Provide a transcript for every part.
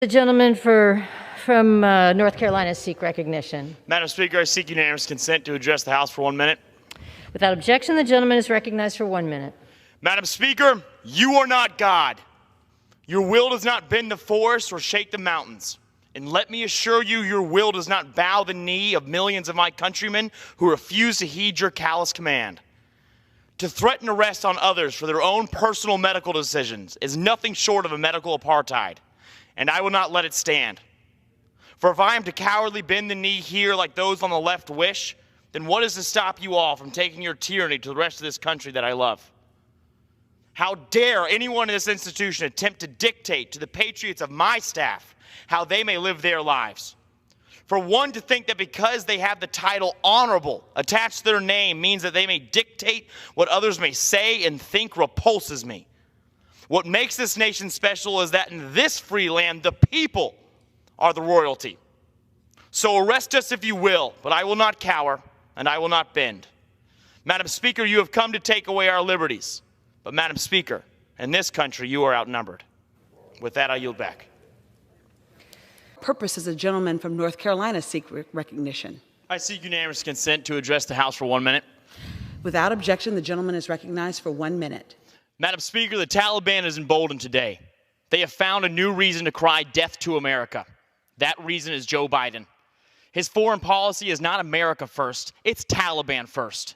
The gentleman from North Carolina seek recognition. Madam Speaker, I seek unanimous consent to address the House for 1 minute. Without objection, the gentleman is recognized for 1 minute. Madam Speaker, you are not God. Your will does not bend the forest or shake the mountains. And let me assure you, your will does not bow the knee of millions of my countrymen who refuse to heed your callous command. To threaten arrest on others for their own personal medical decisions is nothing short of a medical apartheid, and I will not let it stand. For if I am to cowardly bend the knee here like those on the left wish, then what is to stop you all from taking your tyranny to the rest of this country that I love? How dare anyone in this institution attempt to dictate to the patriots of my staff how they may live their lives? For one to think that because they have the title honorable attached to their name means that they may dictate what others may say and think repulses me. What makes this nation special is that in this free land, the people are the royalty. So arrest us if you will, but I will not cower and I will not bend. Madam Speaker, you have come to take away our liberties. But Madam Speaker, in this country, you are outnumbered. With that, I yield back. Purpose is a gentleman from North Carolina seek recognition. I seek unanimous consent to address the House for 1 minute. Without objection, the gentleman is recognized for 1 minute. Madam Speaker, the Taliban is emboldened today. They have found a new reason to cry death to America. That reason is Joe Biden. His foreign policy is not America first, it's Taliban first.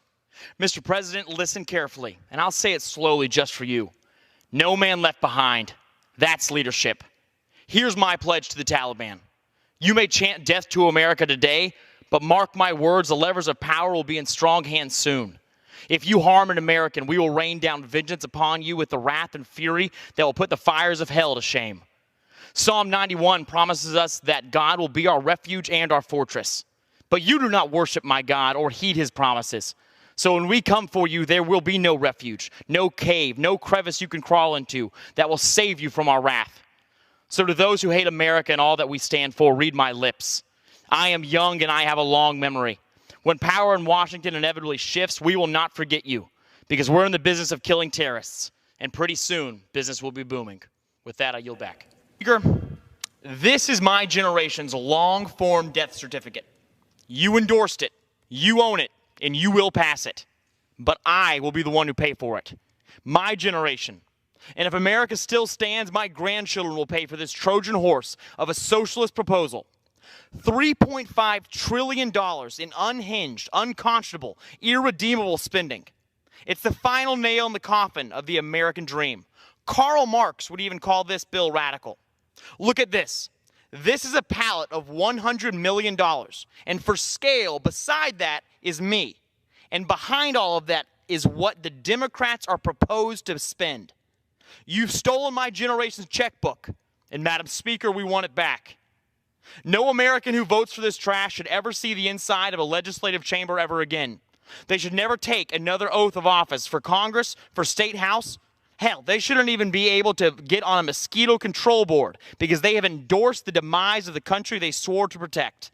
Mr. President, listen carefully, and I'll say it slowly just for you. No man left behind. That's leadership. Here's my pledge to the Taliban. You may chant death to America today, but mark my words, the levers of power will be in strong hands soon. If you harm an American, we will rain down vengeance upon you with the wrath and fury that will put the fires of hell to shame. Psalm 91 promises us that God will be our refuge and our fortress. But you do not worship my God or heed his promises. So when we come for you, there will be no refuge, no cave, no crevice you can crawl into that will save you from our wrath. So to those who hate America and all that we stand for, read my lips. I am young and I have a long memory. When power in Washington inevitably shifts, we will not forget you because we're in the business of killing terrorists. And pretty soon, business will be booming. With that, I yield back. Speaker, this is my generation's long-form death certificate. You endorsed it, you own it, and you will pass it. But I will be the one who pay for it. My generation. And if America still stands, my grandchildren will pay for this Trojan horse of a socialist proposal. $3.5 trillion in unhinged, unconscionable, irredeemable spending. It's the final nail in the coffin of the American dream. Karl Marx would even call this bill radical. Look at this. This is a pallet of $100 million. And for scale, beside that is me. And behind all of that is what the Democrats are proposed to spend. You've stolen my generation's checkbook. And Madam Speaker, we want it back. No American who votes for this trash should ever see the inside of a legislative chamber ever again. They should never take another oath of office for Congress, for State House. Hell, they shouldn't even be able to get on a mosquito control board because they have endorsed the demise of the country they swore to protect.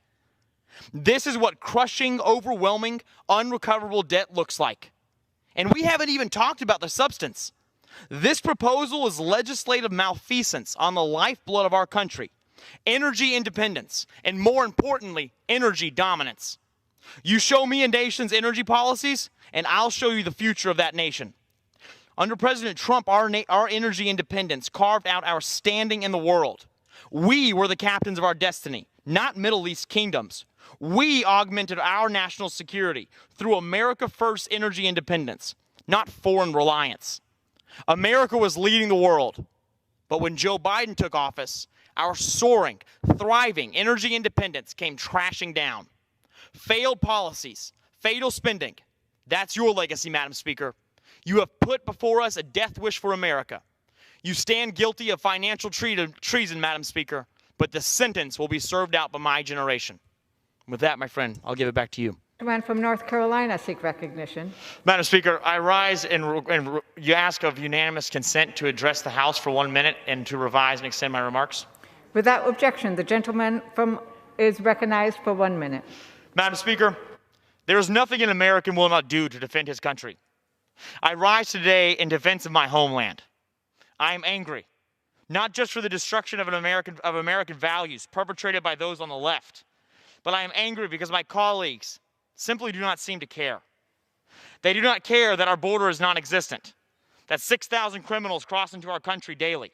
This is what crushing, overwhelming, unrecoverable debt looks like. And we haven't even talked about the substance. This proposal is legislative malfeasance on the lifeblood of our country, energy independence, and more importantly, energy dominance. You show me a nation's energy policies, and I'll show you the future of that nation. Under President Trump, our energy independence carved out our standing in the world. We were the captains of our destiny, not Middle East kingdoms. We augmented our national security through America First energy independence, not foreign reliance. America was leading the world. But when Joe Biden took office, our soaring, thriving energy independence came trashing down. Failed policies, fatal spending. That's your legacy, Madam Speaker. You have put before us a death wish for America. You stand guilty of financial treason, Madam Speaker, but the sentence will be served out by my generation. With that, my friend, I'll give it back to you. Gentleman from North Carolina seek recognition. Madam Speaker, I rise and you ask of unanimous consent to address the House for 1 minute and to revise and extend my remarks. Without objection, the gentleman is recognized for 1 minute. Madam Speaker, there is nothing an American will not do to defend his country. I rise today in defense of my homeland. I am angry not just for the destruction of American values perpetrated by those on the left, but I am angry because my colleagues simply do not seem to care. They do not care that our border is non-existent, that 6,000 criminals cross into our country daily.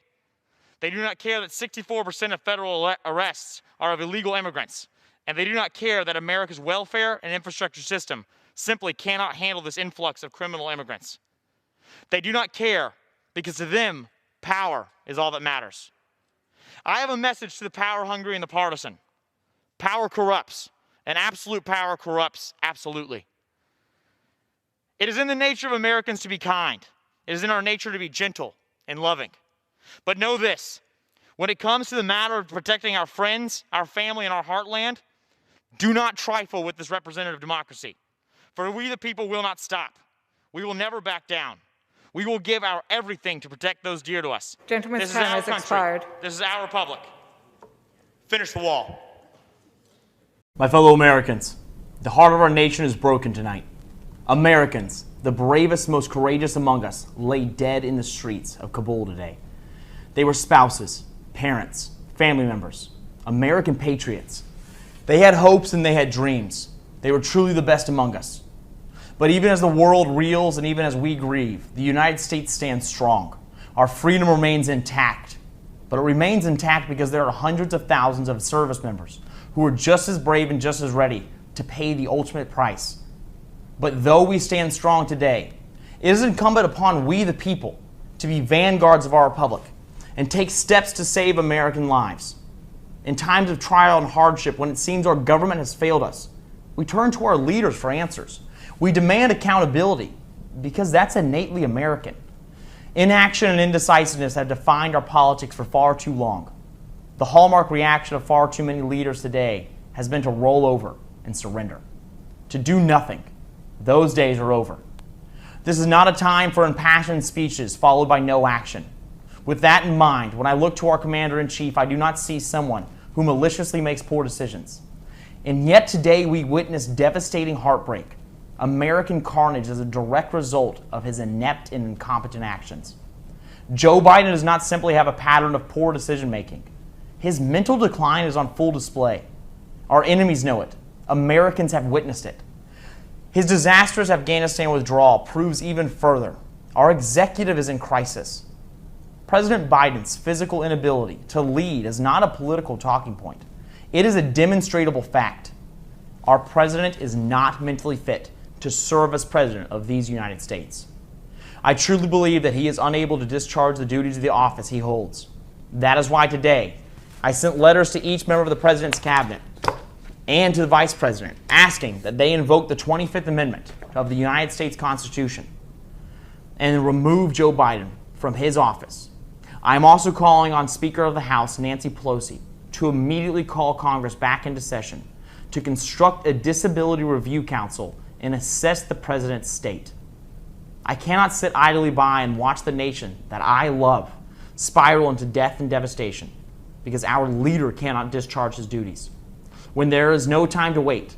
They do not care that 64% of federal arrests are of illegal immigrants. And they do not care that America's welfare and infrastructure system simply cannot handle this influx of criminal immigrants. They do not care because to them, power is all that matters. I have a message to the power-hungry and the partisan. Power corrupts, and absolute power corrupts absolutely. It is in the nature of Americans to be kind. It is in our nature to be gentle and loving. But know this, when it comes to the matter of protecting our friends, our family, and our heartland, do not trifle with this representative democracy. For we the people will not stop. We will never back down. We will give our everything to protect those dear to us. Gentleman's time has expired. This is our republic. Finish the wall. My fellow Americans, the heart of our nation is broken tonight. Americans, the bravest, most courageous among us, lay dead in the streets of Kabul today. They were spouses, parents, family members, American patriots. They had hopes and they had dreams. They were truly the best among us. But even as the world reels and even as we grieve, the United States stands strong. Our freedom remains intact. But it remains intact because there are hundreds of thousands of service members who are just as brave and just as ready to pay the ultimate price. But though we stand strong today, it is incumbent upon we the people to be vanguards of our republic and take steps to save American lives. In times of trial and hardship, when it seems our government has failed us, we turn to our leaders for answers. We demand accountability because that's innately American. Inaction and indecisiveness have defined our politics for far too long. The hallmark reaction of far too many leaders today has been to roll over and surrender, to do nothing. Those days are over. This is not a time for impassioned speeches followed by no action. With that in mind, when I look to our Commander-in-Chief, I do not see someone who maliciously makes poor decisions. And yet today we witness devastating heartbreak. American carnage is a direct result of his inept and incompetent actions. Joe Biden does not simply have a pattern of poor decision-making. His mental decline is on full display. Our enemies know it. Americans have witnessed it. His disastrous Afghanistan withdrawal proves even further. Our executive is in crisis. President Biden's physical inability to lead is not a political talking point. It is a demonstrable fact. Our president is not mentally fit to serve as president of these United States. I truly believe that he is unable to discharge the duties of the office he holds. That is why today I sent letters to each member of the president's cabinet and to the vice president asking that they invoke the 25th Amendment of the United States Constitution and remove Joe Biden from his office. I am also calling on Speaker of the House, Nancy Pelosi, to immediately call Congress back into session to construct a disability review council and assess the president's state. I cannot sit idly by and watch the nation that I love spiral into death and devastation because our leader cannot discharge his duties. When there is no time to wait,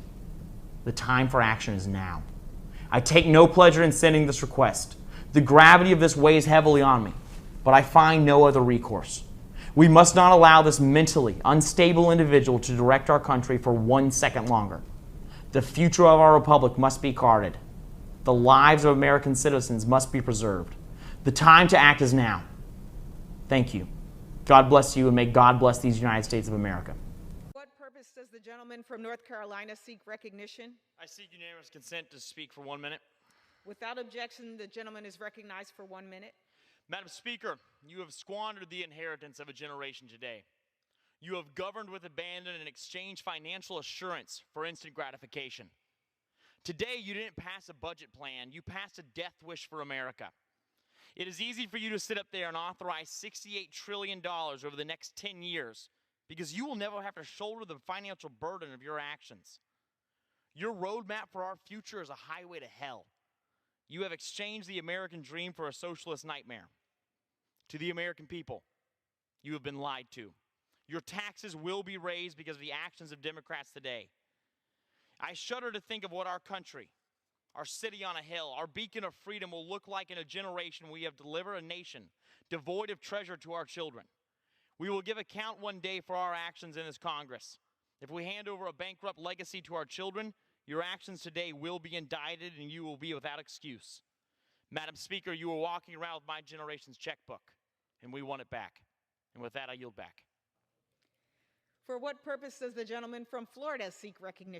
the time for action is now. I take no pleasure in sending this request. The gravity of this weighs heavily on me, but I find no other recourse. We must not allow this mentally unstable individual to direct our country for 1 second longer. The future of our republic must be guarded. The lives of American citizens must be preserved. The time to act is now. Thank you. God bless you, and may God bless these United States of America. What purpose does the gentleman from North Carolina seek recognition? I seek unanimous consent to speak for 1 minute. Without objection, the gentleman is recognized for 1 minute. Madam Speaker, you have squandered the inheritance of a generation today. You have governed with abandon and exchanged financial assurance for instant gratification. Today, you didn't pass a budget plan. You passed a death wish for America. It is easy for you to sit up there and authorize $68 trillion over the next 10 years because you will never have to shoulder the financial burden of your actions. Your roadmap for our future is a highway to hell. You have exchanged the American dream for a socialist nightmare. To the American people, you have been lied to. Your taxes will be raised because of the actions of Democrats today. I shudder to think of what our country, our city on a hill, our beacon of freedom will look like in a generation we have delivered a nation devoid of treasure to our children. We will give account one day for our actions in this Congress. If we hand over a bankrupt legacy to our children, your actions today will be indicted and you will be without excuse. Madam Speaker, you are walking around with my generation's checkbook, and we want it back. And with that, I yield back. For what purpose does the gentleman from Florida seek recognition?